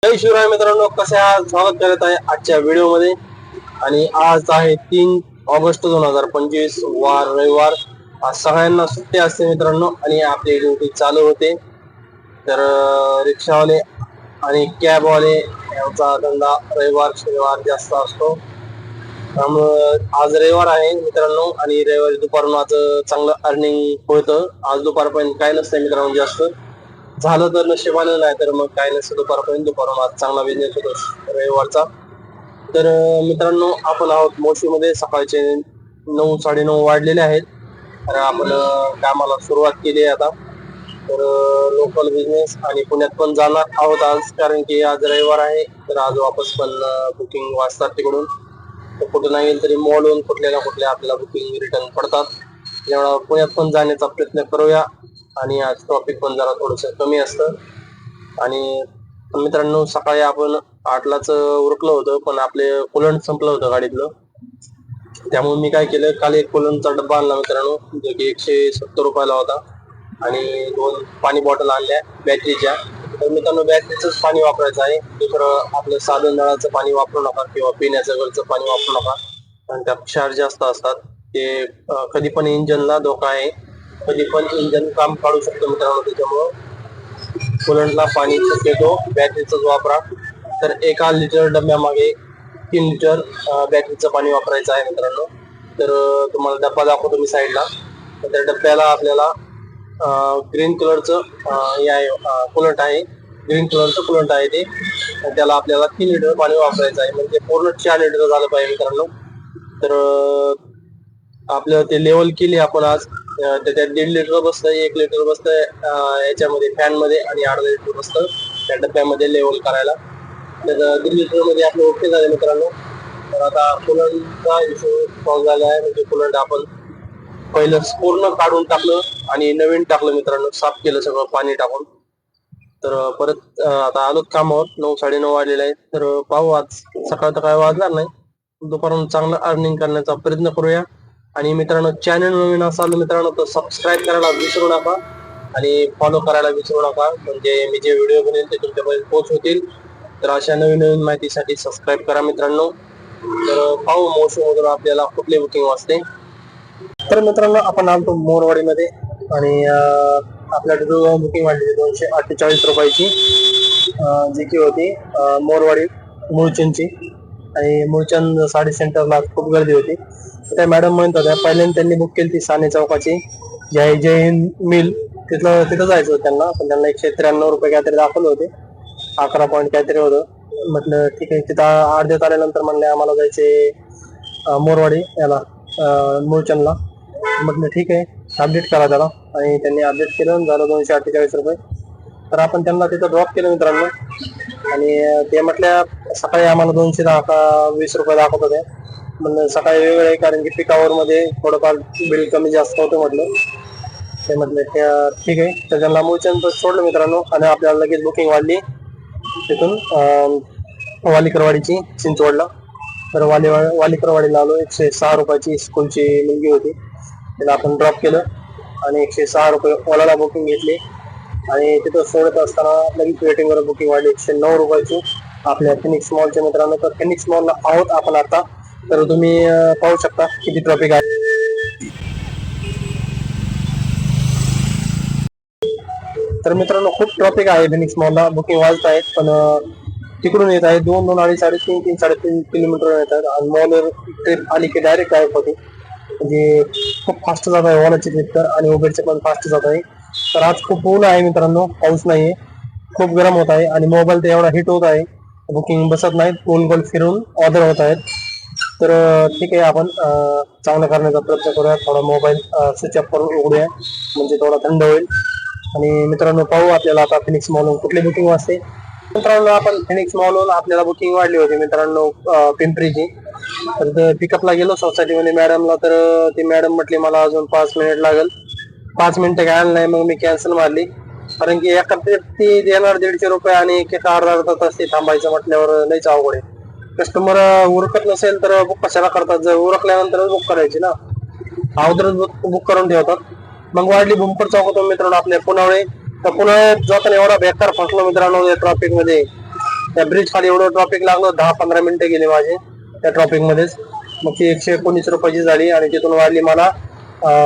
जय शिवराय मित्रांनो, कसे आहात? स्वागत करत आहे आजच्या व्हिडिओ मध्ये. आणि आज आहे 3 ऑगस्ट 2025 वार रविवार. आज सगळ्यांना सुट्टी असते मित्रांनो आणि आपली ड्युटी चालू होते. तर रिक्षावाले आणि कॅबवाले यांचा धंदा रविवार शनिवार जास्त असतो. त्यामुळं आज रविवार आहे मित्रांनो आणि रविवारी दुपारून आज चांगलं अर्निंग होतं. आज दुपारपर्यंत काय नसतं मित्रांनो, जास्त झालं तर नशिबानं, नाही तर मग काय नसतं दुपारपर्यंत. आज चांगला बिझनेस होतो रविवारचा. तर मित्रांनो, आपण आहोत मोशीमध्ये. सकाळचे 9-9:30 वाजलेले आहेत. तर आपण कामाला सुरुवात केली आहे आता. तर लोकल बिझनेस आणि पुण्यात पण जाणार आहोत आज, कारण की आज रविवार आहे. तर आज वापस पण बुकिंग वाजतात तिकडून. तर कुठं नाही गेलं तरी मॉलहून कुठल्या ना कुठल्या आपल्याला बुकिंग रिटर्न पडतात. त्यामुळे पुण्यात पण जाण्याचा प्रयत्न करूया. आणि आज ट्रॉफिक पण जरा थोडस कमी असतं. आणि मित्रांनो, सकाळी आपण 8लाच उरकलं होतं, पण आपले कुलंट संपलं होतं गाडीतलं. त्यामुळे मी काय केलं, काल एक कुलंटचा डब्बा आणला मित्रांनो, जो की 170 रुपयाला होता. आणि 2 पाणी बॉटल आणल्या बॅटरीच्या. तर मित्रांनो, बॅटरीचंच पाणी वापरायचं आहे. दुसरं आपलं साधन नळाचं पाणी वापरू नका किंवा पिण्याचं घरचं पाणी वापरू नका, कारण त्यात क्षार जास्त असतात. ते कधी पण इंजनला धोका आहे, कधी पण इंजन काम काढू शकतो मित्रांनो. त्याच्यामुळं कुलंटला पाणी शक्यतो बॅटरीच वापरा. तर 1 लिटर डब्यामागे 3 लिटर बॅटरीचं पाणी वापरायचं आहे मित्रांनो. तर तुम्हाला डब्बा दाखवतो मी साईडला. तर त्या डब्याला आपल्याला ग्रीन कलरचं कुलंट आहे. ग्रीन कलरचं कुलंट आहे ते. त्याला आपल्याला 3 लिटर पाणी वापरायचं आहे, म्हणजे पूर्ण 4 लिटर झालं पाहिजे मित्रांनो. तर आपलं ते लेवल केली आपण आज. त्याच्यात 1.5 लिटर बसतं, 1 लिटर बसतं याच्यामध्ये फॅन मध्ये, आणि अर्धा लिटर बसतं त्या डब्यामध्ये लेवल करायला. तर 1.5 लिटर मध्ये आपलं ओके झाले मित्रांनो. तर आता कुलंटचा हिशोब सॉल्व झाला आहे, म्हणजे कुलंट आपण पहिलं पूर्ण काढून टाकलं आणि नवीन टाकलं मित्रांनो, साफ केलं सगळं पाणी टाकून. तर परत आता आलो कामावर. 9-9:30 वाजलेले आहेत. तर पाहू, आज सकाळ तर काय वाजणार नाही, दुपारून चांगलं अर्निंग करण्याचा प्रयत्न करूया. आणि मित्रांनो, चॅनल नवीन असाल मित्रांनो तर सबस्क्राईब करायला विसरू नका आणि फॉलो करायला विसरू नका, म्हणजे मी जे व्हिडिओ बनेल ते तुमच्यापर्यंत पोहोचवतील. तर अशा नवीन नवीन माहितीसाठी सबस्क्राईब करा मित्रांनो. तर पाहू मोशमधून आपल्याला कुठली बुकिंग वाजते. तर मित्रांनो, आपण आलतो मोरवाडीमध्ये आणि आपल्या बुकिंग वाढली 248 रुपयाची, जी की होती मोरवाडी मुळचंदची. आणि मुळचंद साडी सेंटरला खूप गर्दी होती. त्या मॅडम म्हणत होत्या, पहिल्यांदा त्यांनी बुक केली ती साने चौकाची जय हिंद मिल, तिथं जायचं होतं त्यांना. पण त्यांना 193 रुपये काहीतरी दाखवले होते, 11 पॉईंट काहीतरी होतं. म्हटलं ठीक आहे. तिथं अर्ध्यात आल्यानंतर म्हणले आम्हाला जायचे मोरवाडी याला मुळचंदला. म्हटलं ठीक आहे, अपडेट करा त्याला. आणि त्यांनी अपडेट केलं, झालं 248 रुपये. तर आपण त्यांना तिथं ड्रॉप केलं मित्रांनो. आणि ते म्हटल्या सकाळी आम्हाला 220 रुपये दाखवत होते. म्हणलं सकाळी वेगळं आहे, कारण की पिकावर मध्ये थोडंफार बिल कमी जास्त होतं म्हटलं. ते म्हटलं ठीक आहे. तर त्यांना मुळचंद सोडलं मित्रांनो. आणि आपल्याला लगेच बुकिंग वाढली तिथून वालीकरवाडीची चिंचवडला. तर वालीकरवाडीला आलो. 106 रुपयाची स्कूलची मुलगी होती, तिला आपण ड्रॉप केलं आणि 106 रुपये ओलाला बुकिंग घेतली. आणि तिथं सोडत असताना लगेच वेटिंगवर बुकिंग वाढली 109 रुपयाची आपल्या फिनिक्स मॉलच्या मित्रांनो. तर फिनिक्स मॉलला आहोत आपण आता. तर तुम्ही पाहू शकता किती ट्रॉफिक आहे. तर मित्रांनो, खूप ट्रॉफिक आहे फिनिक्स मॉलला. बुकिंग वाजत आहेत, पण तिकडून येत आहे 2-2, 2.5, 3.5, 3.5 किलोमीटर येतात. आणि मॉलवर ट्रिप आली की डायरेक्ट गायब होते, म्हणजे खूप फास्ट जात आहे ओलाची ट्रिप तर. आणि उबेरचे पण फास्ट जात आहे. तर आज खूप ऊन आहे मित्रांनो, पाऊस नाहीये, खूप गरम होत आहे. आणि मोबाईल तर एवढा हिट होत आहे, बुकिंग बसत नाहीत, गोल गोल फिरून ऑर्डर होत आहेत. तर ठीक आहे, आपण चांगलं करण्याचा प्रयत्न करूया. थोडा मोबाईल स्विच ऑफ करून उघडूया, म्हणजे थोडा थंड होईल. आणि मित्रांनो, पाहू आपल्याला आता फिनिक्स मॉलवरून कुठली बुकिंग वाजते. मित्रांनो, आपण फिनिक्स मॉलवरून आपल्याला बुकिंग वाढली होती मित्रांनो पिंपरीची. तर पिकअपला गेलो सोसायटीमध्ये मॅडमला. तर ती मॅडम म्हटली मला अजून 5 मिनिट लागेल. 5 मिनिटं घ्यायला नाही, मग मी कॅन्सल मारली. कारण की एका ती देणार 150 रुपये आणि एका अर्धा तास ते थांबायचं म्हटल्यावर लईच अवघड आहे. कस्टमर उरकत नसेल तर बुक कशाला करतात, जर उरकल्यानंतरच बुक करायची ना, अगोदरच बुक करून ठेवतात. मग वाढली बुंपर चौक होतो मित्रांनो आपल्या पुनावळे. तर पुन्हा जाताना एवढा बेकार फसलो मित्रांनो ट्रॉफिक मध्ये. त्या ब्रिज खाली एवढं ट्रॉफिक लागलं, 10-15 मिनिटं गेले माझे त्या ट्रॉफिक मध्येच. मग ती 119 रुपयाची झाली आणि तिथून वाढली मला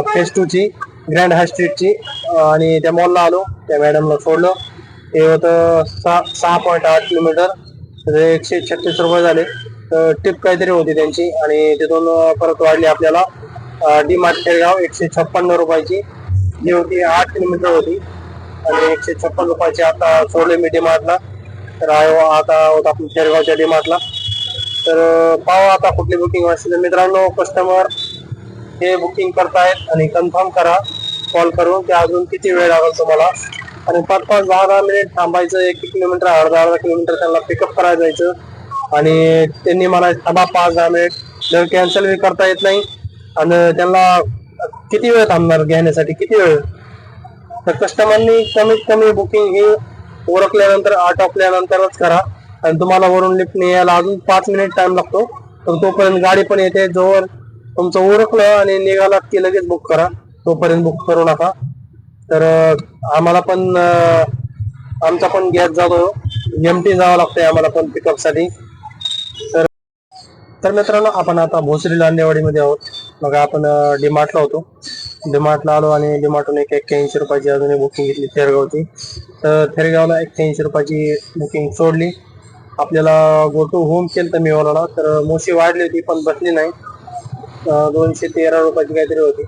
फेज 2 ची, ग्रँड हाय स्ट्रीटची. आणि त्या मॉलला आलो, त्या मॅडमला सोडलं. ते होतं 6.8 किलोमीटर, 136 रुपये झाले. टिप काहीतरी होती त्यांची. आणि तिथून परत वाढली आपल्याला डी मार्ट खेळगाव 156 रुपयाची, जी होती 8 किलोमीटर होती. आणि 156 रुपयाची आता सोडले मी डी मार्टला. तर आता होता आपण खेळगावच्या डी मार्टला. तर पाहू आता कुठली बुकिंग असेल. मित्रांनो, कस्टमर हे बुकिंग करतायत आणि कन्फर्म करा कॉल करून की अजून किती वेळ लागेल तुम्हाला. आणि 5-5, 10-10 मिनिट थांबायचं. 1 किलोमीटर, अर्धा किलोमीटर त्यांना पिकअप करायला जायचं. आणि त्यांनी मला थांबा 5-10 मिनिट, जर कॅन्सल बी करता येत नाही. आणि त्यांना किती वेळ थांबणार घेण्यासाठी, किती वेळ. तर कस्टमरनी कमीत कमी बुकिंग ही ओळखल्यानंतर, आटोपल्यानंतरच करा. आणि तुम्हाला वरून लिफ्टने यायला अजून 5 मिनिट टाइम लागतो. तर तोपर्यंत गाडी पण येते. जोवर तुमचं ओळखलं आणि निघालात की लगेच बुक करा, तोपर्यंत बुक करू नका. तर आम्हाला पण आमचा पण गॅस जातो, एमटी जावं लागतंय आम्हाला पण पिकअप साठी. तर मित्रांनो, आपण आता भोसरी लांडेवाडीमध्ये आहोत. मग आपण डीमार्टला होतो, डीमार्टला आलो आणि डीमार्टून 81 रुपयाची अजून बुकिंग घेतली थेरगावची. तर थेरगावला 81 रुपयाची बुकिंग सोडली. आपल्याला गो टू होम केलं तर मी ओलाला. तर मोशी वाढली होती पण बसली नाही, 213 रुपयाची काहीतरी होती.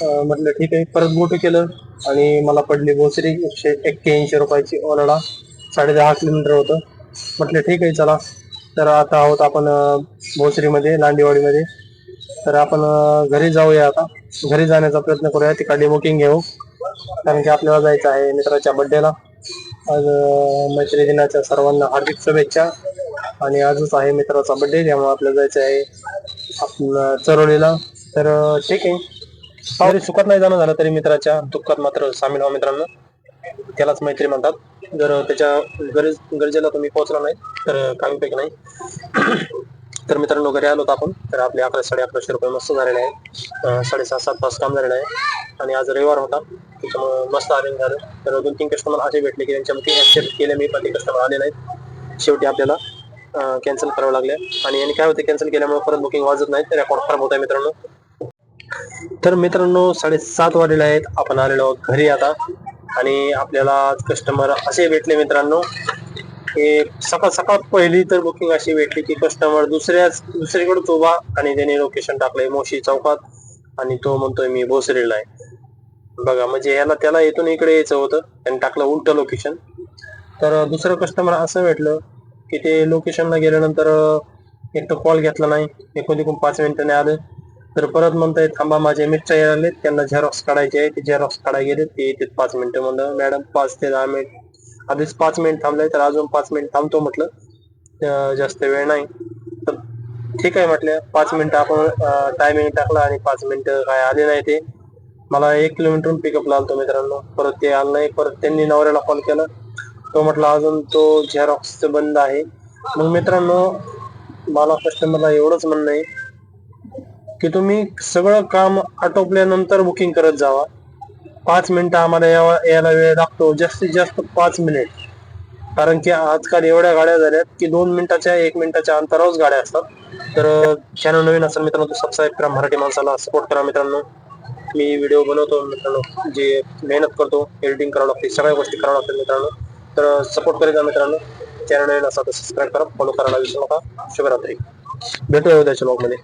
म्हटलं ठीक आहे, परत गो टू केलं आणि मला पडली भोसरी 181 रुपयाची ओलाला. 10.5 किलोमीटर होतं. म्हटलं ठीक आहे चला. तर आता आहोत आपण भोसरीमध्ये, लांडेवाडीमध्ये. तर आपण घरी जाऊया. आता घरी जाण्याचा प्रयत्न करूया, तिकडे बुकिंग घेऊ. कारण की आपल्याला जायचं आहे मित्राच्या बर्थडेला. आज मैत्री दिनाच्या सर्वांना हार्दिक शुभेच्छा. आणि आजच आहे मित्राचा बर्थडे, त्यामुळे आपल्याला जायचं आहे आपण चरोलीला. तर ठीक आहे, जरी सुखात नाही जाणं झालं तरी मित्राच्या दुःखात मात्र सामील व्हा मित्रांनो. त्यालाच मैत्री म्हणतात. जर त्याच्या गरजेला तुम्ही पोहोचला नाही तर कामीपैकी नाही. तर मित्रांनो, घरी आलो आपण. तर आपले 1100-1150 रुपये मस्त झालेले आहेत. 7.5 तास काम झालेलं आहे. आणि आज रविवार होता, त्याच्यामुळे मस्त आले झालं. तर 2-3 कस्टमर असे भेटले की त्यांच्या बुकिंग ऍक्सेप्ट केले मी, पण ते कस्टमर आले नाहीत. शेवटी आपल्याला कॅन्सल करावं लागले. आणि यांनी काय होते, कॅन्सल केल्यामुळे परत बुकिंग वाजत नाही, रेकॉर्ड खराब होत आहे मित्रांनो. तर मित्रांनो, 7:30 वाजलेले आहेत. आपण आलेलो आहोत घरी आता. आणि आपल्याला कस्टमर असे भेटले मित्रांनो, की सकाळ सकाळ पहिली तर बुकिंग अशी भेटली की कस्टमर दुसरीकडेच उभा आणि त्याने लोकेशन टाकलंय मोशी चौकात. आणि तो म्हणतोय मी भोसरीला आहे. बघा, म्हणजे याला त्याला इथून इकडे यायचं होतं, त्यांनी टाकलं उलट लोकेशन. तर दुसरं कस्टमर असं भेटलं की ते लोकेशनला गेल्यानंतर एक तर कॉल घेतला नाही, एकूण 5 मिनिटांनी आलं. तर परत म्हणताय थांबा, माझे मिस्टर यायला, त्यांना झेरॉक्स काढायचे आहे. ते झेरॉक्स काढायला गेले, ते येते 5 मिनिटं. म्हणलं मॅडम 5 ते 10 मिनिट, आधीच 5 मिनिट थांबलाय तर अजून 5 मिनिट थांबतो म्हटलं, जास्त वेळ नाही. तर ठीक आहे म्हटलं, 5 मिनिटं आपण टायमिंग टाकला आणि 5 मिनिटं काय आले नाही. ते मला 1 किलोमीटरहून पिकअपला आलतो मित्रांनो, परत ते आलं नाही. परत त्यांनी नवऱ्याला कॉल केला, तो म्हटला अजून तो झेरॉक्स बंद आहे. मग मित्रांनो, मला कस्टमरला एवढंच म्हणणं आहे की तुम्ही सगळं काम आटोपल्यानंतर बुकिंग करत जावा. 5 मिनिटं आम्हाला यायला वेळ लागतो, जास्तीत जास्त 5 मिनिट. कारण की आजकाल एवढ्या गाड्या झाल्यात की 2 मिनिटाच्या 1 मिनिटाच्या अंतरावरच गाड्या असतात. तर चॅनल नवीन असेल मित्रांनो तर सबस्क्राईब करा, मराठी माणसाला सपोर्ट करा मित्रांनो. मी व्हिडिओ बनवतो मित्रांनो, जे मेहनत करतो, एडिटिंग करावं लागते, सगळ्या गोष्टी करावं लागतात मित्रांनो. तर सपोर्ट करा मित्रांनो. चॅनल नवीन असा तर सबस्क्राईब करा, फॉलो करायला विसरू नका. शुभरात्री, भेटूया उद्याच्या ब्लॉगमध्ये.